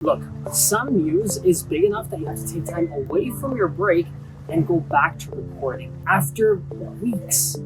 Look, some news is big enough that you have to take time away from your break and go back to reporting. After weeks,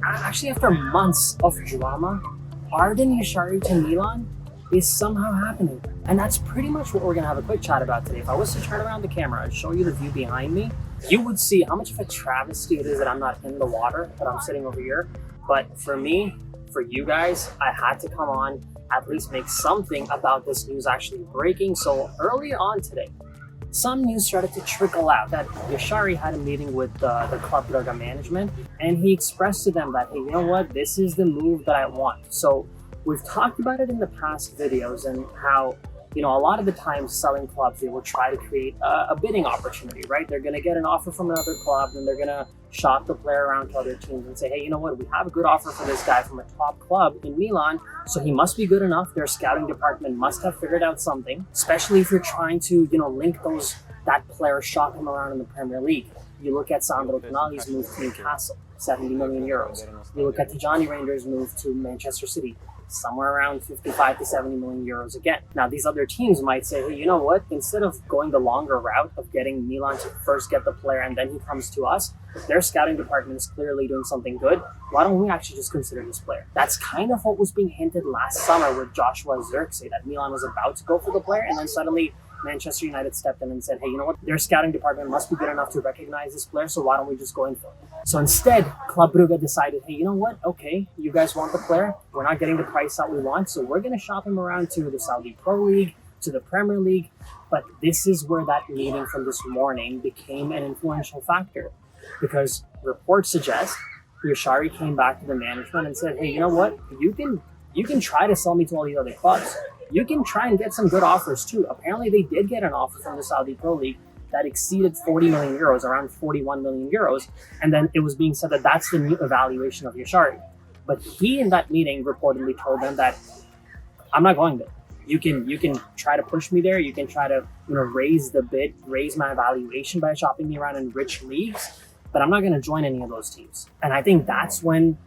actually after months of drama, Ardon Jashari to Milan is somehow happening. And that's pretty much what we're gonna have a quick chat about today. If I was to turn around the camera and show you the view behind me, you would see how much of a travesty it is that I'm not in the water, that I'm sitting over here. But for me, for you guys, I had to come on, at least make something about this news actually breaking. So earlier on today, some news started to trickle out that Jashari had a meeting with the Club Brugge management, and he expressed to them that, hey, you know what, this is the move that I want. So we've talked about it in the past videos and how, a lot of the times selling clubs, they will try to create a bidding opportunity, right? They're going to get an offer from another club, and they're going to shop the player around to other teams and say, hey, you know what, we have a good offer for this guy from a top club in Milan, so he must be good enough. Their scouting department must have figured out something, especially if you're trying to, link that player, shop him around in the Premier League. You look at Sandro Tonali's move to Newcastle, 70 million euros. You look at Tijani Ranger's move to Manchester City, somewhere around 55 to 70 million euros again. Now, these other teams might say, hey, you know what? Instead of going the longer route of getting Milan to first get the player and then he comes to us, their scouting department is clearly doing something good. Why don't we actually just consider this player? That's kind of what was being hinted last summer with Joshua Zirkzee, that Milan was about to go for the player, and then suddenly Manchester United stepped in and said, hey, you know what? Their scouting department must be good enough to recognize this player, so why don't we just go in for it? So instead, Club Brugge decided, hey, you know what? Okay, you guys want the player. We're not getting the price that we want, so we're going to shop him around to the Saudi Pro League, to the Premier League. But this is where that meeting from this morning became an influential factor, because reports suggest Jashari came back to the management and said, hey, you know what? You can try to sell me to all these other clubs. You can try and get some good offers too. Apparently they did get an offer from the Saudi Pro League that exceeded 40 million euros, around 41 million euros. And then it was being said that that's the new evaluation of Jashari. But he, in that meeting, reportedly told them that I'm not going there. You can try to push me there. You can try to raise the bid, raise my evaluation by shopping me around in rich leagues. But I'm not going to join any of those teams. And I think that's when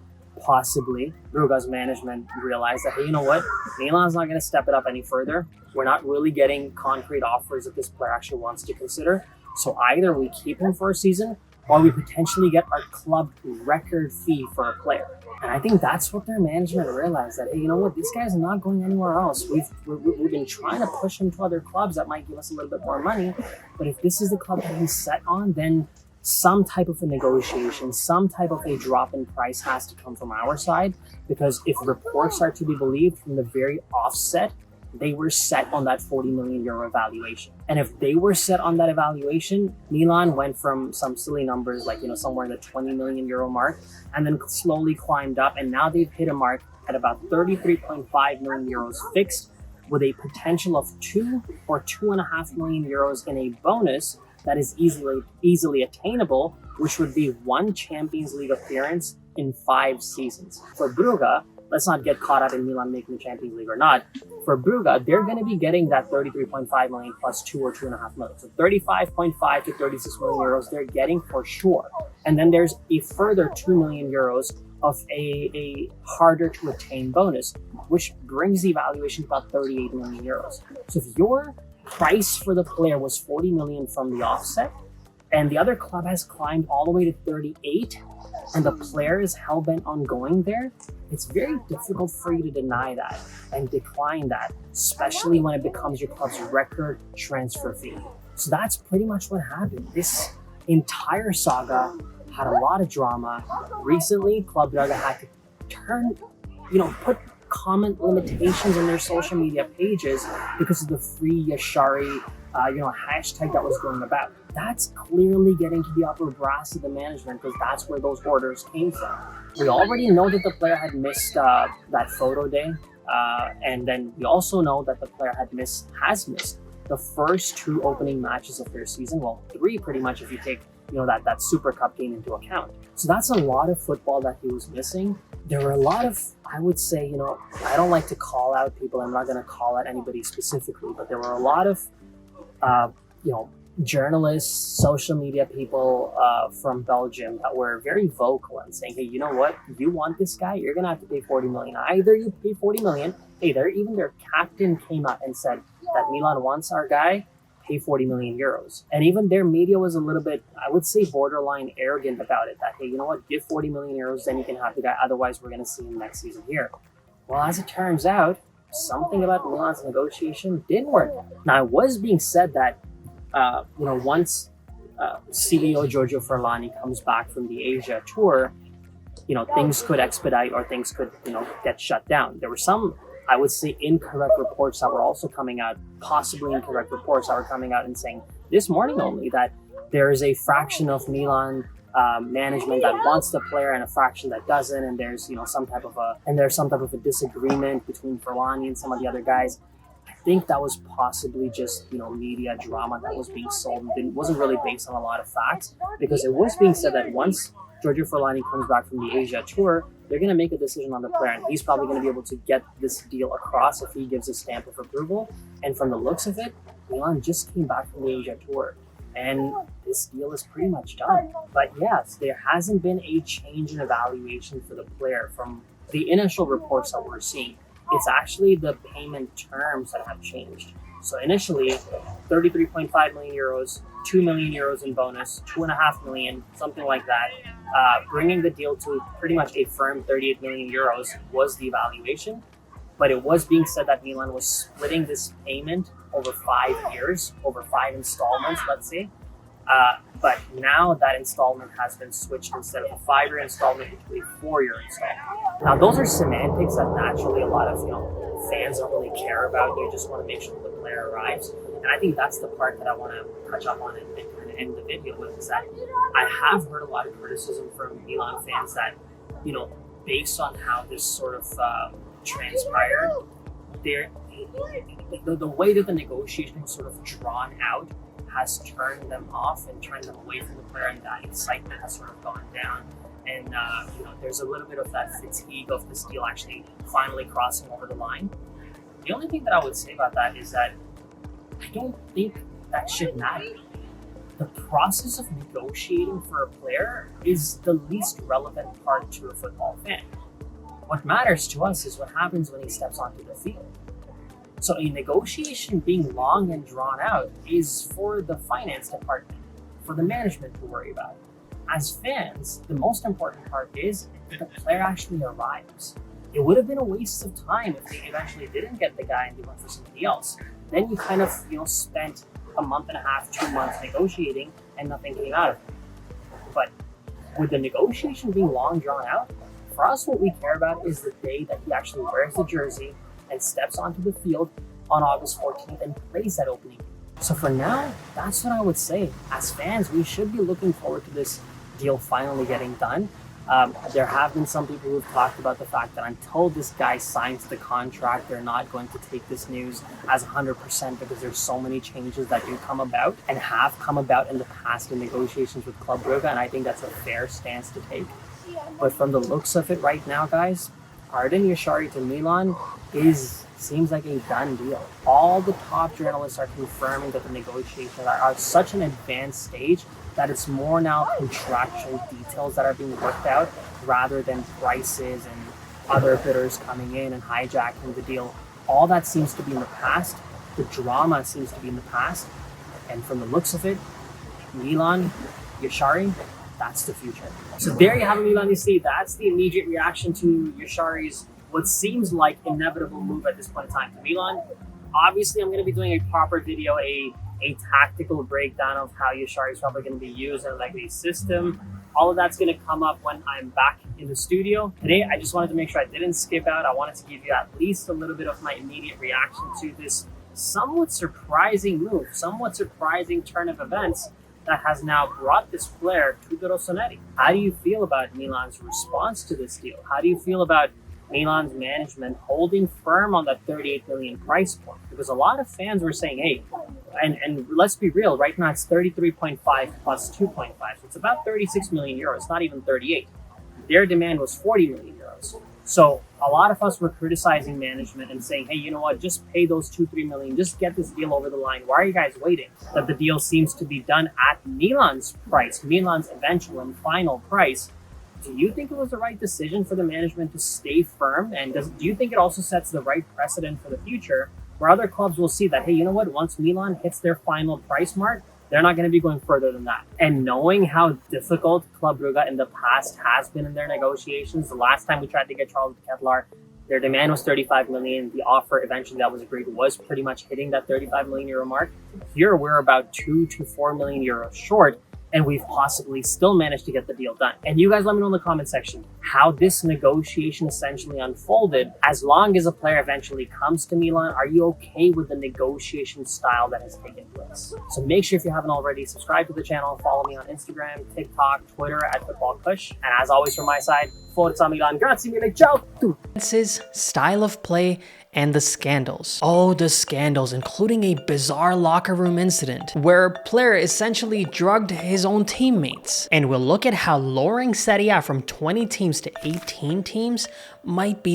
possibly Brugge's management realized that, hey, you know what? Milan's not going to step it up any further. We're not really getting concrete offers that this player actually wants to consider. So either we keep him for a season or we potentially get our club record fee for a player. And I think that's what their management realized, that, hey, you know what? This guy's not going anywhere else. We've been trying to push him to other clubs that might give us a little bit more money. But if this is the club that he's set on, then some type of a negotiation, some type of a drop in price has to come from our side, because if reports are to be believed, from the very offset, they were set on that 40 million euro evaluation. And if they were set on that evaluation, Milan went from some silly numbers like, somewhere in the 20 million euro mark, and then slowly climbed up. And now they've hit a mark at about 33.5 million euros fixed, with a potential of 2 or 2.5 million euros in a bonus that is easily attainable, which would be one Champions League appearance in 5 seasons. For Brugge, let's not get caught up in Milan making the Champions League or not. For Brugge, they're going to be getting that 33.5 million plus 2 or 2.5 million. So 35.5 to 36 million euros they're getting for sure. And then there's a further 2 million euros of a harder to attain bonus, which brings the evaluation to about 38 million euros. So if your price for the player was 40 million from the offset, and the other club has climbed all the way to 38, and the player is hell-bent on going there, it's very difficult for you to deny that and decline that, especially when it becomes your club's record transfer fee. So that's pretty much what happened. This entire saga had a lot of drama. Recently, Club Brugge had to put comment limitations on their social media pages because of the free Jashari hashtag that was going about. That's clearly getting to the upper brass of the management, because that's where those orders came from. We already know that the player had missed that photo day, and then we also know that the player has missed the first 2 opening matches of their season. Well, 3 pretty much if you take that Super Cup game into account. So that's a lot of football that he was missing. There were a lot of, I would say, I don't like to call out people. I'm not going to call out anybody specifically, but there were a lot of, journalists, social media people from Belgium that were very vocal and saying, hey, you know what? You want this guy? You're going to have to pay 40 million. Either you pay 40 million hey, even their captain came out and said that Milan wants our guy, pay 40 million euros. And even their media was a little bit, I would say, borderline arrogant about it. That, hey, you know what, give 40 million euros, then you can have the guy. Otherwise, we're going to see him next season here. Well, as it turns out, something about Milan's negotiation didn't work. Now, it was being said that, once CEO Giorgio Furlani comes back from the Asia tour, things could expedite or things could, get shut down. There were some, I would say, incorrect reports that were also coming out, possibly incorrect reports that were coming out and saying this morning only that there is a fraction of Milan management that wants the player and a fraction that doesn't, and there's some type of a disagreement between Furlani and some of the other guys. I think that was possibly just media drama that was being sold and wasn't really based on a lot of facts, because it was being said that once Giorgio Furlani comes back from the Asia tour, they're going to make a decision on the player, and he's probably going to be able to get this deal across if he gives a stamp of approval. And from the looks of it, Milan just came back from the Asia tour, and this deal is pretty much done. But yes, there hasn't been a change in evaluation for the player from the initial reports that we're seeing. It's actually the payment terms that have changed. So initially, 33.5 million euros, 2 million euros in bonus, 2.5 million, something like that. Bringing the deal to pretty much a firm 38 million euros was the evaluation. But it was being said that Milan was splitting this payment over 5 years, over 5 installments, let's say. But now that installment has been switched, instead of a 5-year installment to a 4-year installment. Now, those are semantics that naturally a lot of fans don't really care about. You just want to make sure the player arrives. And I think that's the part that I want to touch up on and kind of end the video with, is that I have heard a lot of criticism from Milan fans that, based on how this sort of transpired, the way that the negotiation was sort of drawn out has turned them off and turned them away from the player, and that excitement has sort of gone down. And there's a little bit of that fatigue of this deal actually finally crossing over the line. The only thing that I would say about that is that I don't think that should matter. The process of negotiating for a player is the least relevant part to a football fan. What matters to us is what happens when he steps onto the field. So a negotiation being long and drawn out is for the finance department, for the management to worry about. As fans, the most important part is that the player actually arrives. It would have been a waste of time if they eventually didn't get the guy and they went for somebody else. Then you kind of, spent a month and a half, 2 months negotiating and nothing came out of it. But with the negotiation being long drawn out, for us, what we care about is the day that he actually wears the jersey and steps onto the field on August 14th and plays that opening. So for now, that's what I would say. As fans, we should be looking forward to this deal finally getting done. There have been some people who've talked about the fact that until this guy signs the contract, they're not going to take this news as 100% because there's so many changes that do come about and have come about in the past in negotiations with Club Brugge, and I think that's a fair stance to take. But from the looks of it right now, guys, Ardon Jashari to Milan seems like a done deal. All the top journalists are confirming that the negotiations are at such an advanced stage that it's more now contractual details that are being worked out rather than prices and other bidders coming in and hijacking the deal. All that seems to be in the past. The drama seems to be in the past. And from the looks of it, Milan, Jashari, that's the future. So there you have it, Milan. You see, that's the immediate reaction to Jashari's what seems like inevitable move at this point in time to Milan. Obviously, I'm going to be doing a proper video, a tactical breakdown of how Jashari is probably going to be used in like a system. All of that's going to come up when I'm back in the studio. Today, I just wanted to make sure I didn't skip out. I wanted to give you at least a little bit of my immediate reaction to this somewhat surprising move, somewhat surprising turn of events that has now brought this player to the Rossoneri. How do you feel about Milan's response to this deal? How do you feel about Milan's management holding firm on that 38 million price point? Because a lot of fans were saying, hey, and let's be real, right now it's 33.5 plus 2.5, so it's about 36 million euros, not even 38. Their demand was 40 million euros. So a lot of us were criticizing management and saying, hey, you know what, just pay those 2-3 million, just get this deal over the line. Why are you guys waiting? That the deal seems to be done at Milan's price, Milan's eventual and final price. Do you think it was the right decision for the management to stay firm? And do you think it also sets the right precedent for the future where other clubs will see that, hey, you know what, once Milan hits their final price mark, they're not going to be going further than that. And knowing how difficult Club Brugge in the past has been in their negotiations, the last time we tried to get Charles Ketelaar, their demand was 35 million. The offer eventually that was agreed was pretty much hitting that 35 million euro mark. Here we're about 2 to 4 million euros short, and we've possibly still managed to get the deal done. And you guys let me know in the comment section how this negotiation essentially unfolded. As long as a player eventually comes to Milan, are you okay with the negotiation style that has taken place? So make sure, if you haven't already, subscribe to the channel, follow me on Instagram, TikTok, Twitter @FootballKush. And as always from my side, Forza Milan, grazie mille, ciao! His style of play and the scandals. Oh, the scandals, including a bizarre locker room incident where a player essentially drugged his own teammates. And we'll look at how lowering Serie A from 20 teams to 18 teams might be the